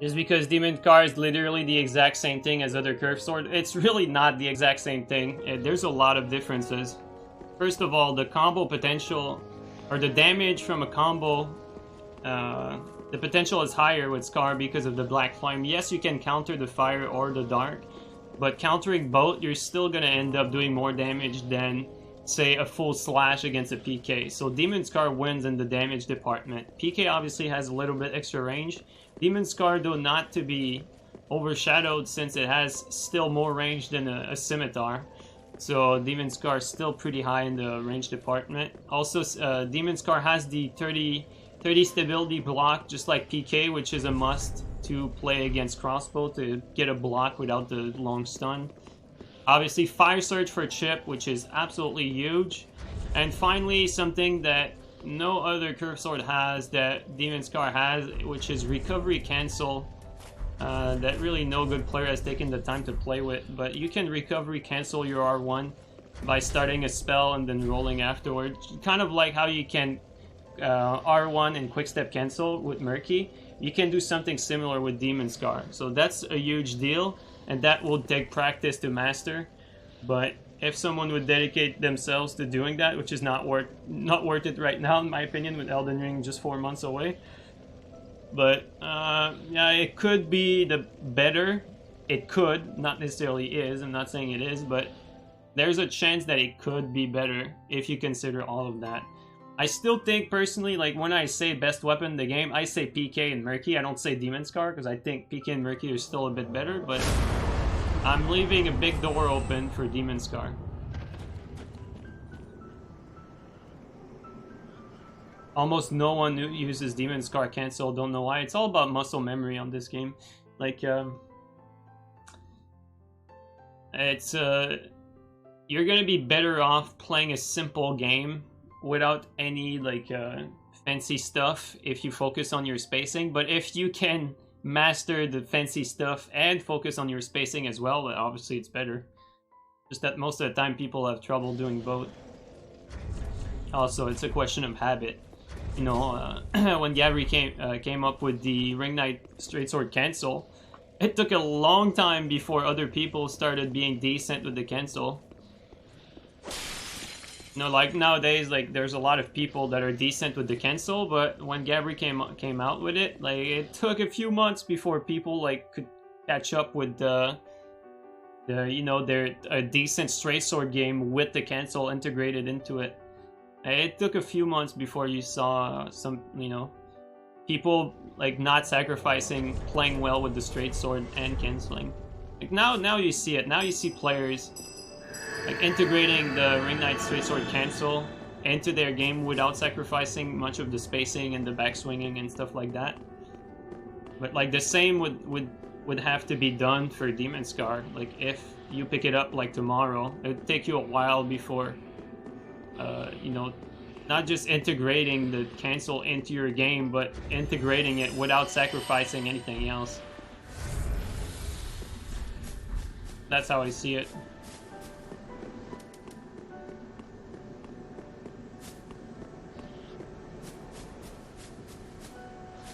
Just because Demon Scar is literally the exact same thing as other Curve Sword, it's really not the exact same thing. There's a lot of differences. First of all, the combo potential, or the damage from a combo, the potential is higher with Scar because of the Black Flame. Yes, you can counter the Fire or the Dark, but countering both, you're still gonna end up doing more damage than, say, a full slash against a PK. So Demon Scar wins in the damage department. PK obviously has a little bit extra range. Demon Scar, though, not to be overshadowed since it has still more range than a Scimitar. So Demon Scar is still pretty high in the range department. Also, Demon Scar has the 30 stability block, just like PK, which is a must to play against Crossbow to get a block without the long stun. Obviously, Fire Surge for Chip, which is absolutely huge. And finally, something that no other Curve Sword has that Demon Scar has, which is Recovery Cancel. That really no good player has taken the time to play with. But you can Recovery Cancel your R1 by starting a spell and then rolling afterwards. Kind of like how you can R1 and Quick Step Cancel with Murky. You can do something similar with Demon Scar. So that's a huge deal, and that will take practice to master. But if someone would dedicate themselves to doing that, which is not worth it right now in my opinion, with Elden Ring just 4 months away. But yeah, it could be the better. It could, not necessarily is, I'm not saying it is, but there's a chance that it could be better if you consider all of that. I still think personally, like when I say best weapon in the game, I say PK and Murky. I don't say Demon Scar because I think PK and Murky are still a bit better, but I'm leaving a big door open for Demon Scar. Almost no one who uses Demon Scar cancel, don't know why. It's all about muscle memory on this game. Like, it's, you're gonna be better off playing a simple game without any, like, fancy stuff if you focus on your spacing. But if you can master the fancy stuff and focus on your spacing as well, obviously it's better. Just that most of the time people have trouble doing both. Also, it's a question of habit. You know, when Gabri came up with the Ring Knight Straight Sword cancel, it took a long time before other people started being decent with the cancel. You know, like nowadays, like there's a lot of people that are decent with the cancel, but when Gabri came out with it, like it took a few months before people like could catch up with the you know, a decent straight sword game with the cancel integrated into it. It took a few months before you saw some, you know, people like not sacrificing, playing well with the straight sword and canceling. Like now you see it. Now you see players like integrating the Ring Knight Straight Sword cancel into their game without sacrificing much of the spacing and the backswinging and stuff like that. But like the same would have to be done for Demon Scar. Like if you pick it up like tomorrow, it would take you a while before you know, not just integrating the cancel into your game, but integrating it without sacrificing anything else. That's how I see it.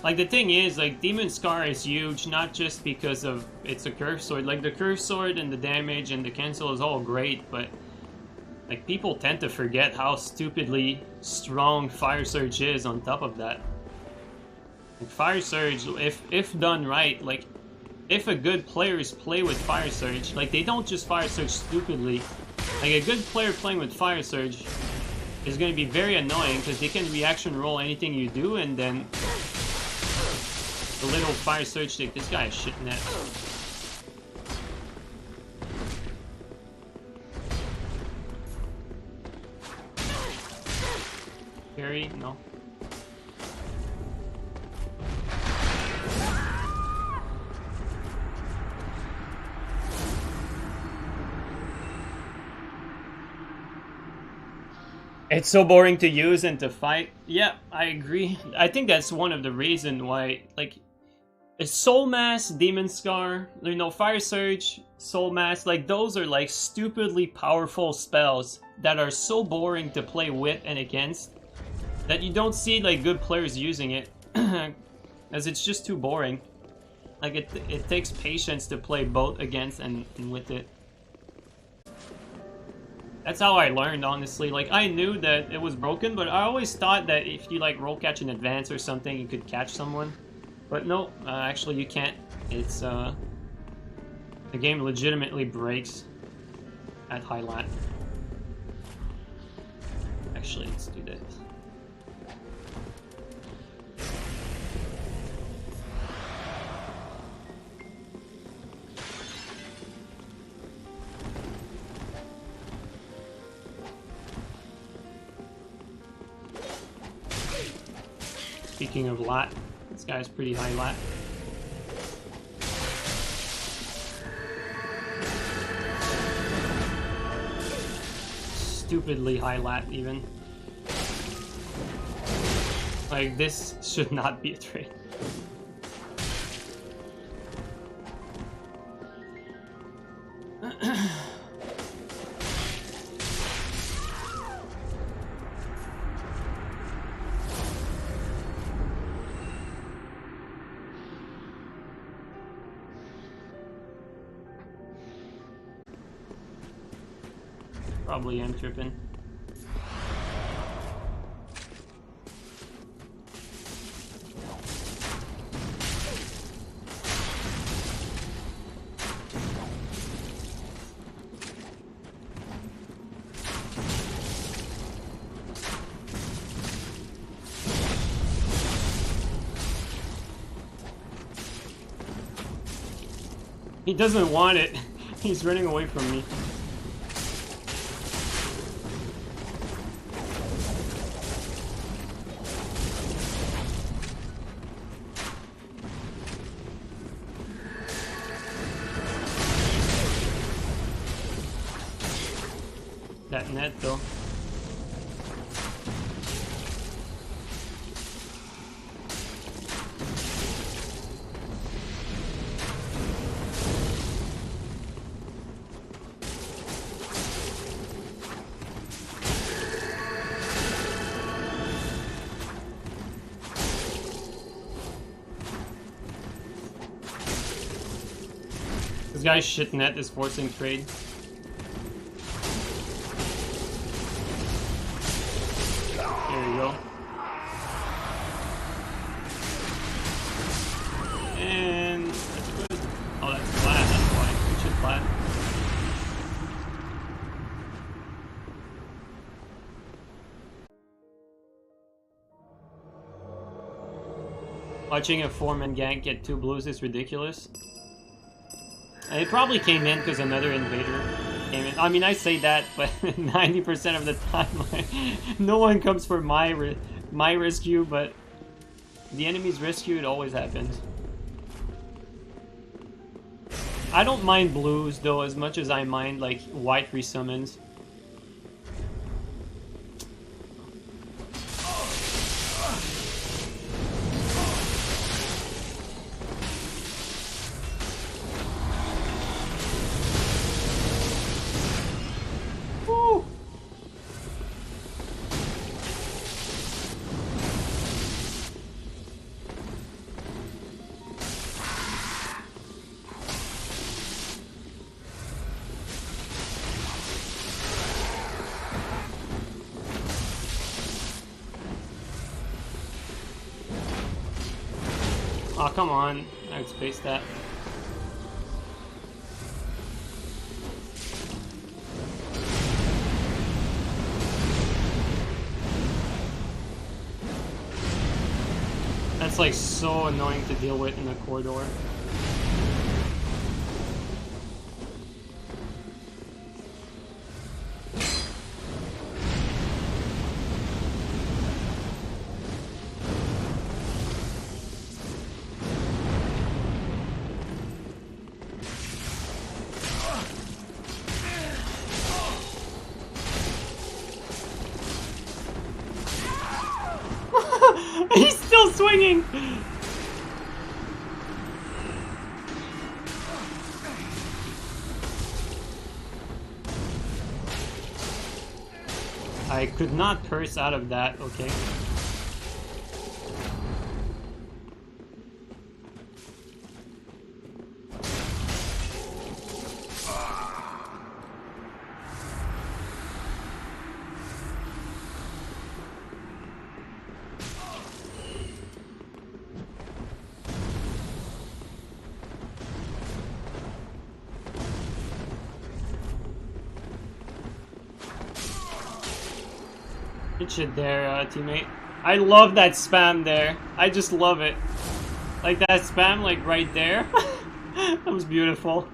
Like the thing is, like Demon Scar is huge, not just because of it's a curved sword. Like the curved sword and the damage and the cancel is all great, but like people tend to forget how stupidly strong Fire Surge is on top of that. Like Fire Surge, if done right, like if a good players play with Fire Surge, like they don't just Fire Surge stupidly. Like a good player playing with Fire Surge is going to be very annoying because they can reaction roll anything you do, and then the little Fire Surge stick, this guy is shitting at. Parry? No. It's so boring to use and to fight. Yeah, I agree. I think that's one of the reasons why, like, Soul Mass, Demon Scar, you know, Fire Surge, Soul Mass, like those are like stupidly powerful spells that are so boring to play with and against that you don't see like good players using it as it's just too boring. Like, it takes patience to play both against and with it. That's how I learned, honestly. Like, I knew that it was broken, but I always thought that if you, like, roll catch in advance or something, you could catch someone. But no, actually you can't. It's, the game legitimately breaks at high lat. Actually, let's do this. Speaking of lat, this guy's pretty high lat. Stupidly high lat, even. Like, this should not be a trade. Probably am tripping. He doesn't want it. He's running away from me. That net though. This guy's shit net is forcing trade. There you go. And that's good. Oh, that's flat, that's why. It should flat. Watching a 4-man gank get 2 blues is ridiculous. And it probably came in because another invader came in. I mean, I say that, but 90% of the time, like, no one comes for my rescue, but the enemy's rescue, it always happens. I don't mind blues, though, as much as I mind, like, white resummons. Oh, come on. I outspaced that. That's like so annoying to deal with in the corridor. He's still swinging! I could not curse out of that, okay. Good shit there, teammate. I love that spam there. I just love it. Like that spam, like right there. That was beautiful.